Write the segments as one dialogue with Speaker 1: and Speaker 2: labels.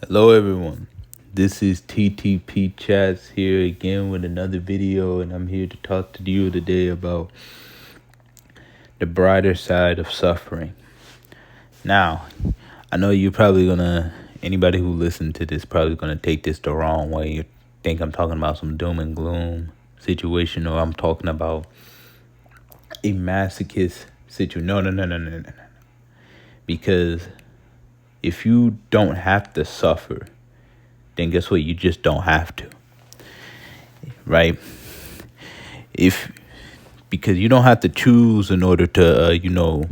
Speaker 1: Hello, everyone. This is TTP Chats here again with another video, and I'm here to talk to you today about the brighter side of suffering. Now, I know you're probably anybody who listened to this probably gonna take this the wrong way. You think I'm talking about some doom and gloom situation, or I'm talking about a masochist situation. No. Because if you don't have to suffer, then guess what? You just don't have to, right? If Because you don't have to choose in order to,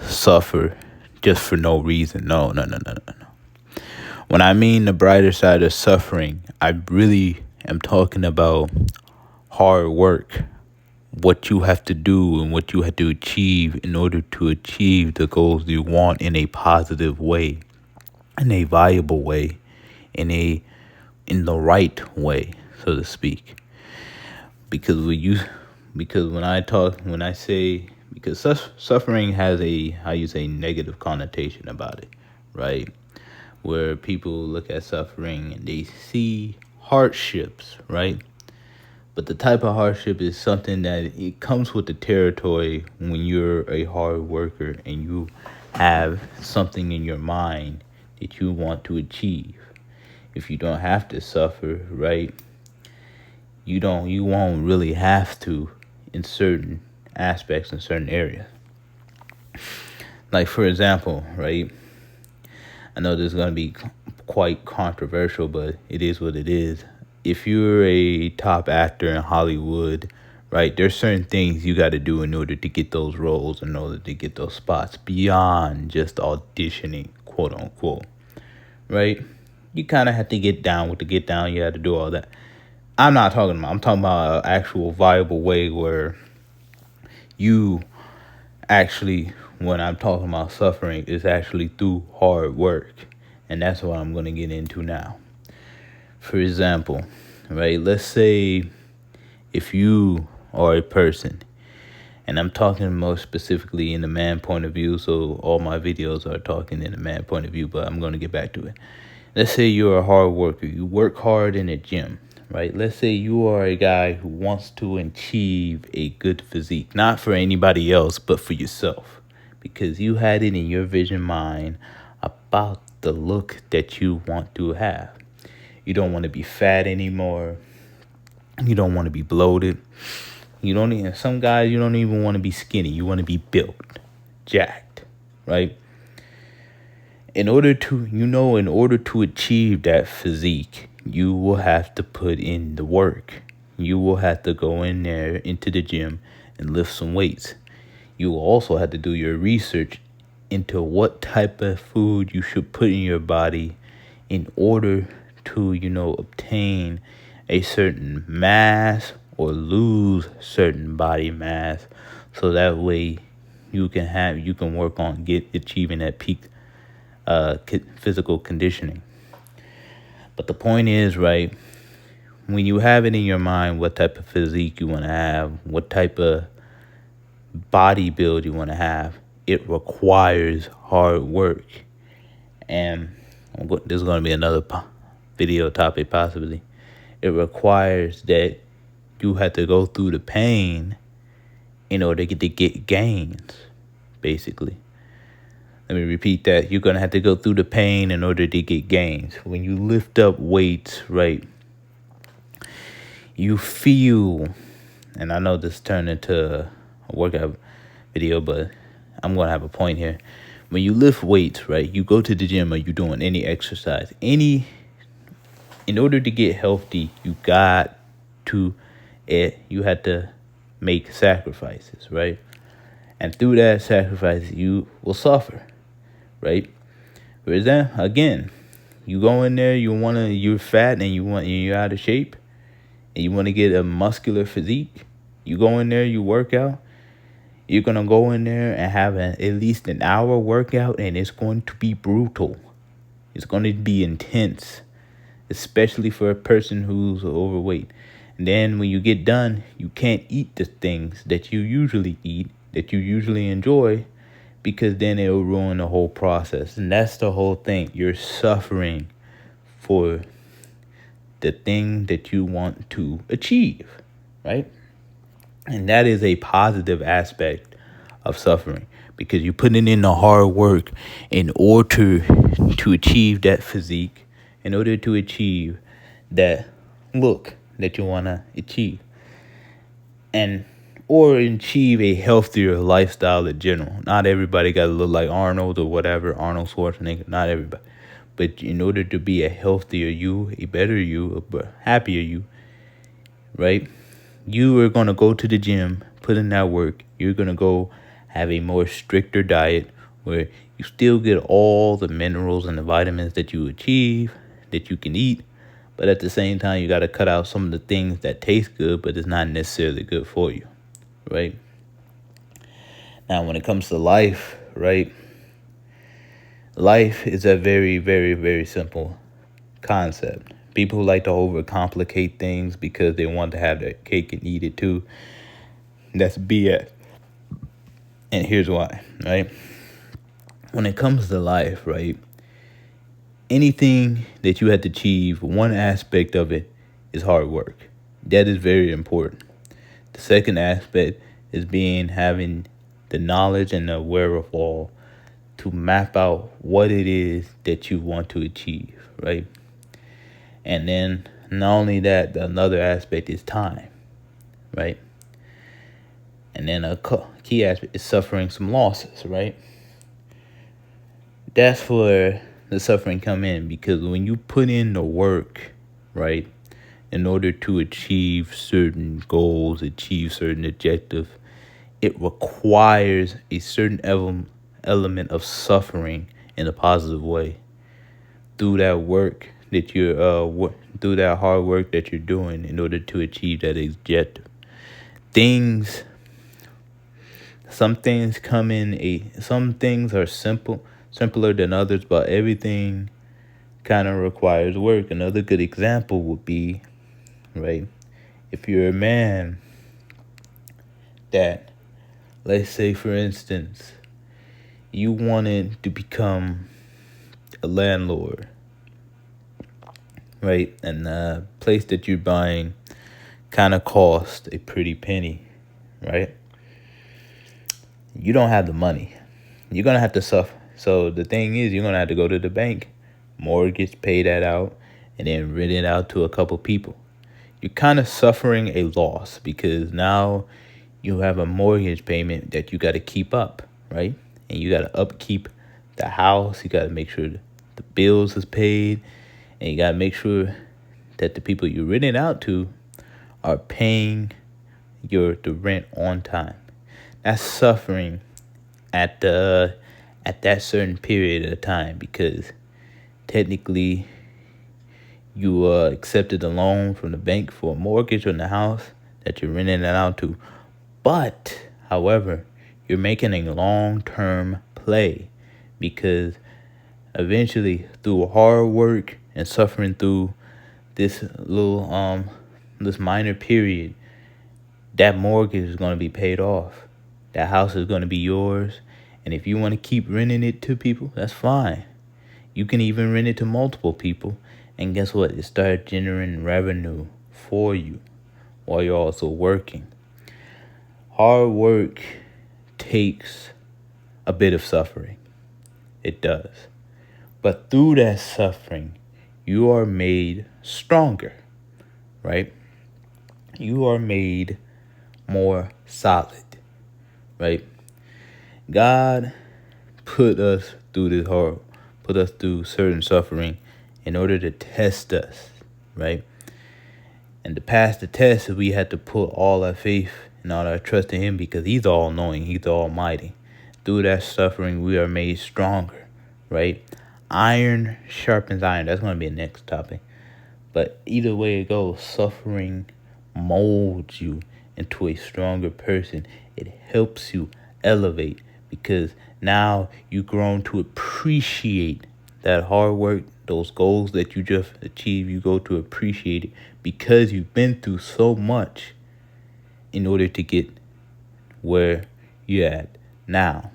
Speaker 1: suffer just for no reason. No. When I mean the brighter side of suffering, I really am talking about hard work, what you have to do and what you have to achieve in order to achieve the goals you want in a positive way, in a viable way, in the right way, so to speak. Because when I say, because suffering has a negative connotation about it, right? Where people look at suffering and they see hardships, right? But the type of hardship is something that it comes with the territory when you're a hard worker and you have something in your mind that you want to achieve. If you don't have to suffer, right? You won't really have to in certain aspects in certain areas. Like, for example, right? I know this is going to be quite controversial, but it is what it is. If you're a top actor in Hollywood, right, there's certain things you got to do in order to get those roles, in order to get those spots beyond just auditioning, quote unquote, right? You kind of have to get down with the get down. You have to do all that. I'm talking about an actual viable way where you actually, when I'm talking about suffering, is actually through hard work. And that's what I'm going to get into now. For example, right, let's say if you are a person, and I'm talking more specifically in the man point of view, so all my videos are talking in the man point of view, but I'm going to get back to it. Let's say you're a hard worker. You work hard in a gym, right? Let's say you are a guy who wants to achieve a good physique, not for anybody else, but for yourself, because you had it in your vision mind about the look that you want to have. You don't want to be fat anymore. You don't want to be bloated. Some guys, you don't even want to be skinny. You want to be built, jacked, right? In order to achieve that physique, you will have to put in the work. You will have to go in there into the gym and lift some weights. You will also have to do your research into what type of food you should put in your body in order to, obtain a certain mass or lose certain body mass. So that way you can work on achieving that peak physical conditioning. But the point is, right, when you have it in your mind what type of physique you want to have, what type of body build you want to have, it requires hard work. And this is going to be another video topic possibly. It requires that you have to go through the pain in order to get gains, basically. Let me repeat that. You're going to have to go through the pain in order to get gains. When you lift up weights, right, you feel, and I know this turned into a workout video, but I'm going to have a point here. When you lift weights, right, you go to the gym or you're doing any exercise, in order to get healthy, you had to make sacrifices, right? And through that sacrifice, you will suffer, right? Whereas then, again, you go in there, you're fat and you're out of shape and you want to get a muscular physique. You go in there, you work out. You're going to go in there and have at least an hour workout, and it's going to be brutal. It's going to be intense, especially for a person who's overweight. And then when you get done, you can't eat the things that you usually eat, that you usually enjoy, because then it'll ruin the whole process. And that's the whole thing. You're suffering for the thing that you want to achieve, right? And that is a positive aspect of suffering, because you're putting in the hard work in order to achieve that physique, in order to achieve that look that you want to achieve, and or achieve a healthier lifestyle in general. Not everybody got to look like Arnold or whatever, Arnold Schwarzenegger, not everybody. But in order to be a healthier you, a better you, a happier you, right? You are going to go to the gym, put in that work. You're going to go have a more stricter diet where you still get all the minerals and the vitamins that you achieve, that you can eat. But at the same time, you got to cut out some of the things that taste good, but it's not necessarily good for you, right? Now, when it comes to life, right? Life is a very, very, very simple concept. People like to overcomplicate things because they want to have their cake and eat it too. That's BS. And here's why, right? When it comes to life, right? Anything that you have to achieve, one aspect of it is hard work. That is very important. The second aspect is having the knowledge and the wherewithal to map out what it is that you want to achieve, right? And then not only that, another aspect is time, right? And then a key aspect is suffering some losses, right? That's where the suffering come in, because when you put in the work, right, in order to achieve certain goals, achieve certain objectives, it requires a certain element of suffering in a positive way. Through that work that you're through that hard work that you're doing in order to achieve that objective. Some things some things are simpler than others, but everything kind of requires work. Another good example would be, right, if you're a man that, let's say for instance, you wanted to become a landlord, right? And the place that you're buying kind of cost a pretty penny, right? You don't have the money. You're going to have to suffer. So the thing is, you're going to have to go to the bank, mortgage, pay that out, and then rent it out to a couple people. You're kind of suffering a loss because now you have a mortgage payment that you got to keep up, right? And you got to upkeep the house. You got to make sure the bills is paid. And you got to make sure that the people you're renting out to are paying the rent on time. That's suffering at that certain period of time, because technically you accepted a loan from the bank for a mortgage on the house that you're renting it out to. But, however, you're making a long-term play, because eventually through hard work and suffering through this this minor period, that mortgage is going to be paid off. That house is going to be yours. And if you want to keep renting it to people, that's fine. You can even rent it to multiple people. And guess what? It starts generating revenue for you while you're also working. Hard work takes a bit of suffering. It does. But through that suffering, you are made stronger, right? You are made more solid, right? God put us through certain suffering in order to test us, right? And to pass the test, we had to put all our faith and all our trust in Him, because He's all-knowing, He's almighty. Through that suffering, we are made stronger, right? Iron sharpens iron. That's going to be the next topic. But either way it goes, suffering molds you into a stronger person. It helps you elevate, because now you've grown to appreciate that hard work, those goals that you just achieved. You go to appreciate it because you've been through so much in order to get where you're at now.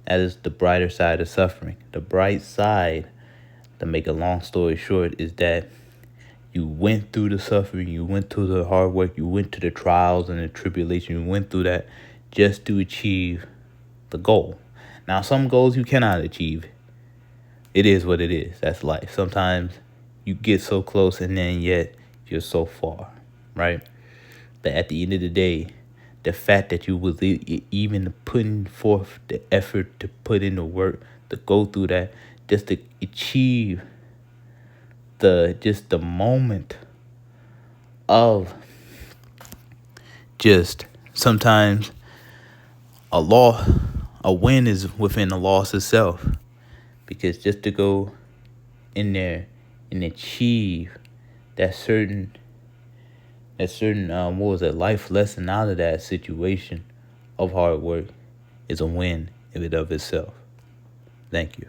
Speaker 1: That is the brighter side of suffering. The bright side, to make a long story short, is that you went through the suffering, you went through the hard work, you went to the trials and the tribulation, you went through that just to achieve the goal. Now, some goals you cannot achieve. It is what it is. That's life. Sometimes you get so close and then yet you're so far, right? But at the end of the day, the fact that you was even putting forth the effort to put in the work to go through that, just to achieve the moment of just sometimes a win is within the loss itself, because just to go in there and achieve that certain what was it, life lesson out of that situation of hard work is a win in and of itself. Thank you.